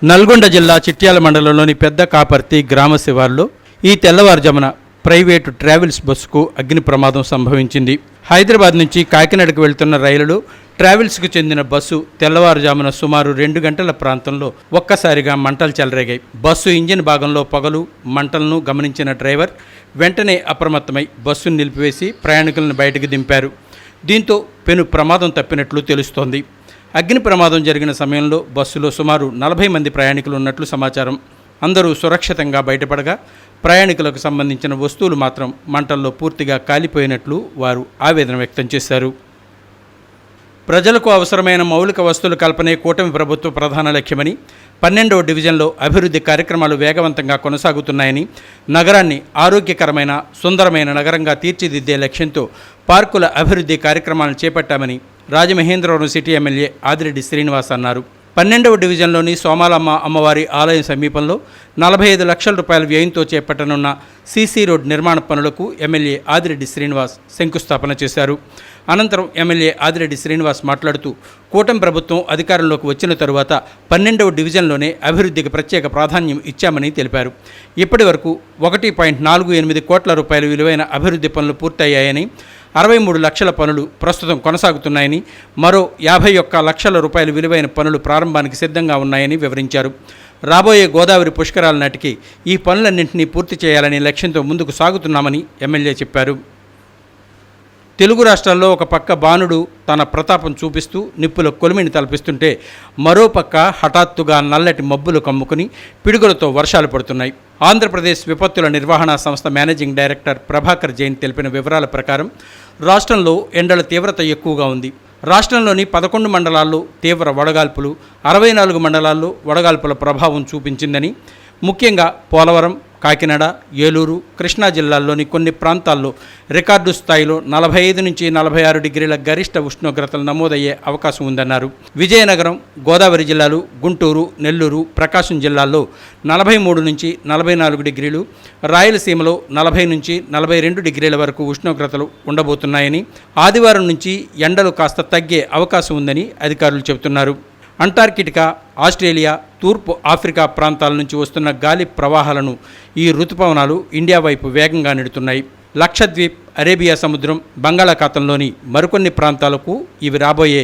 నల్గొండ జిల్లా చిట్యాల మండలంలోని పెద్ద కాపర్తి గ్రామ శివార్లో ఈ తెల్లవారుజామున ప్రైవేటు ట్రావెల్స్ బస్సుకు అగ్ని ప్రమాదం సంభవించింది. హైదరాబాద్ నుంచి కాకినాడకు వెళ్తున్న రైలులో ట్రావెల్స్కు చెందిన బస్సు తెల్లవారుజామున సుమారు 2 గంటల ప్రాంతంలో ఒక్కసారిగా మంటలు చెలరేగాయి. బస్సు ఇంజిన్ భాగంలో పొగలు, మంటలను గమనించిన డ్రైవర్ వెంటనే అప్రమత్తమై బస్సును నిలిపివేసి ప్రయాణికులను బయటకు దింపారు. దీంతో పెను ప్రమాదం తప్పినట్లు తెలుస్తోంది. అగ్ని ప్రమాదం జరిగిన సమయంలో బస్సులో సుమారు 40 మంది ప్రయాణికులు ఉన్నట్లు సమాచారం. అందరూ సురక్షితంగా బయటపడగా ప్రయాణికులకు సంబంధించిన వస్తువులు మాత్రం మంటల్లో పూర్తిగా కాలిపోయినట్లు వారు ఆవేదన వ్యక్తం చేశారు. ప్రజలకు అవసరమైన మౌలిక వస్తువుల కల్పనే కూటమి ప్రభుత్వ ప్రధాన లక్ష్యమని, 12వ డివిజన్లో అభివృద్ధి కార్యక్రమాలు వేగవంతంగా కొనసాగుతున్నాయని, నగరాన్ని ఆరోగ్యకరమైన సుందరమైన నగరంగా తీర్చిదిద్దే లక్ష్యంతో పార్కుల అభివృద్ధి కార్యక్రమాలను చేపట్టామని రాజమహేంద్రవరం సిటీ ఎమ్మెల్యే ఆదిరెడ్డి శ్రీనివాస్ అన్నారు. 12వ డివిజన్లోని సోమాలమ్మ అమ్మవారి ఆలయం సమీపంలో 45 లక్షల రూపాయల వ్యయంతో చేపట్టనున్న సీసీ రోడ్ నిర్మాణ పనులకు ఎమ్మెల్యే ఆదిరెడ్డి శ్రీనివాస్ శంకుస్థాపన చేశారు. అనంతరం ఎమ్మెల్యే ఆదిరెడ్డి శ్రీనివాస్ మాట్లాడుతూ కూటమి ప్రభుత్వం అధికారంలోకి వచ్చిన తరువాత 12వ డివిజన్లోనే అభివృద్ధికి ప్రత్యేక ప్రాధాన్యం ఇచ్చామని తెలిపారు. ఇప్పటి వరకు 1.48 కోట్ల రూపాయల విలువైన అభివృద్ధి పనులు పూర్తయ్యాయని, 63 లక్షల పనులు ప్రస్తుతం కొనసాగుతున్నాయని, మరో 51 లక్షల రూపాయల విలువైన పనులు ప్రారంభానికి సిద్ధంగా ఉన్నాయని వివరించారు. రాబోయే గోదావరి పుష్కరాల నాటికి ఈ పనులన్నింటినీ పూర్తి చేయాలనే లక్ష్యంతో ముందుకు సాగుతున్నామని ఎమ్మెల్యే చెప్పారు. తెలుగు రాష్ట్రాల్లో ఒక పక్క బాణుడు తన ప్రతాపం చూపిస్తూ నిప్పుల కొలిమిని తలపిస్తుంటే, మరోపక్క హఠాత్తుగా నల్లటి మబ్బులు కమ్ముకుని పిడుగులతో వర్షాలు పడుతున్నాయి. ఆంధ్రప్రదేశ్ విపత్తుల నిర్వహణ సంస్థ మేనేజింగ్ డైరెక్టర్ ప్రభాకర్ జైన్ తెలిపిన వివరాల ప్రకారం రాష్ట్రంలో ఎండల తీవ్రత ఎక్కువగా ఉంది. రాష్ట్రంలోని 11 మండలాల్లో తీవ్ర వడగాల్పులు, 64 మండలాల్లో వడగాల్పుల ప్రభావం చూపించిందని, ముఖ్యంగా పోలవరం, కాకినాడ, ఏలూరు, కృష్ణా జిల్లాల్లోని కొన్ని ప్రాంతాల్లో రికార్డు స్థాయిలో 45 నుంచి 46 డిగ్రీల గరిష్ట ఉష్ణోగ్రతలు నమోదయ్యే అవకాశం ఉందన్నారు. విజయనగరం, గోదావరి జిల్లాలు, గుంటూరు, నెల్లూరు, ప్రకాశం జిల్లాల్లో 43 నుంచి 44 డిగ్రీలు, రాయలసీమలో 40 నుంచి 42 డిగ్రీల వరకు ఉష్ణోగ్రతలు ఉండబోతున్నాయని, ఆదివారం నుంచి ఎండలు కాస్త తగ్గే అవకాశం ఉందని అధికారులు చెబుతున్నారు. అంటార్కిటికా, ఆస్ట్రేలియా, తూర్పు ఆఫ్రికా ప్రాంతాల నుంచి వస్తున్న గాలి ప్రవాహాలను ఈ రుతుపవనాలు ఇండియా వైపు వేగంగా నెడుతున్నాయి. లక్షద్వీప్, అరేబియా సముద్రం, బంగాళాఖాతంలోని మరికొన్ని ప్రాంతాలకు ఇవి రాబోయే